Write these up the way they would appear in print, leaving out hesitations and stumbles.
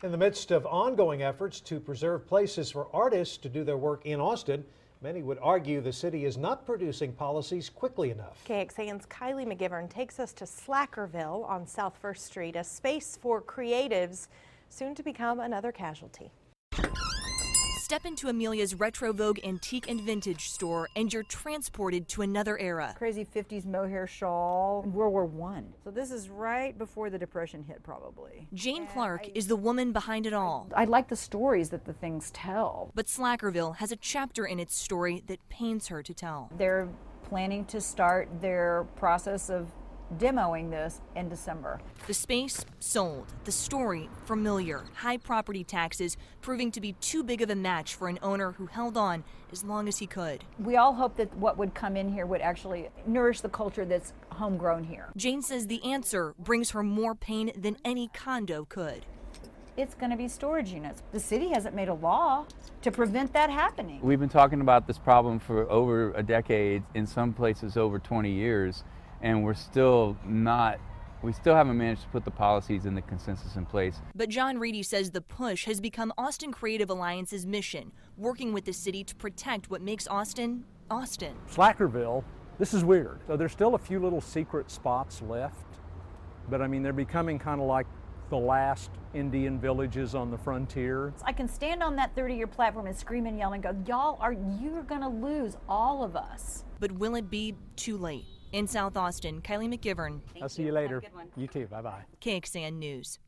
In the midst of ongoing efforts to preserve places for artists to do their work in Austin, many would argue the city is not producing policies quickly enough. KXAN's Kylie McGivern takes us to Slackerville on South 1st Street, a space for creatives soon to become another casualty. Step into Amelia's Retro Vogue Antique and Vintage store and you're transported to another era. Crazy 50s mohair shawl, World War I. So this is right before the Depression hit, probably. Jane Clark is the woman behind it all. I like the stories that the things tell. But Slackerville has a chapter in its story that pains her to tell. They're planning to start their process of demoing this in December. The space sold, the story familiar, high property taxes proving to be too big of a match for an owner who held on as long as he could. We all hope that what would come in here would actually nourish the culture that's homegrown here. Jane says the answer brings her more pain than any condo could. It's going to be storage units. The city hasn't made a law to prevent that happening. We've been talking about this problem for over a decade, in some places over 20 years. And we still haven't managed to put the policies and the consensus in place. But John Reedy says the push has become Austin Creative Alliance's mission, working with the city to protect what makes Austin, Austin. Slackerville, this is weird. So there's still a few little secret spots left, but I mean, they're becoming kind of like the last Indian villages on the frontier. I can stand on that 30-year platform and scream and yell and go, you're gonna lose all of us. But will it be too late? In South Austin, Kylie McGivern. I'll see you later. You too. Bye-bye. KXAN News.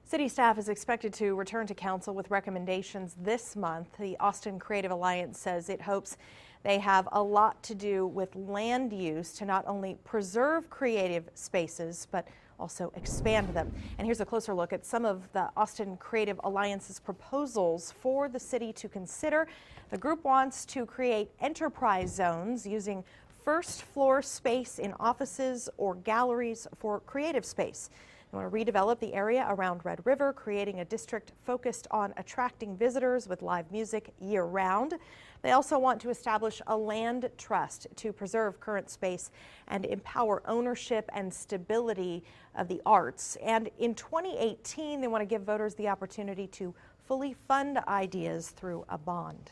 City staff is expected to return to council with recommendations this month. The Austin Creative Alliance says it hopes they have a lot to do with land use to not only preserve creative spaces, but also expand them. And here's a closer look at some of the Austin Creative Alliance's proposals for the city to consider. The group wants to create enterprise zones using first floor space in offices or galleries for creative space. They want to redevelop the area around Red River, creating a district focused on attracting visitors with live music year-round. They also want to establish a land trust to preserve current space and empower ownership and stability of the arts. And in 2018, they want to give voters the opportunity to fully fund ideas through a bond.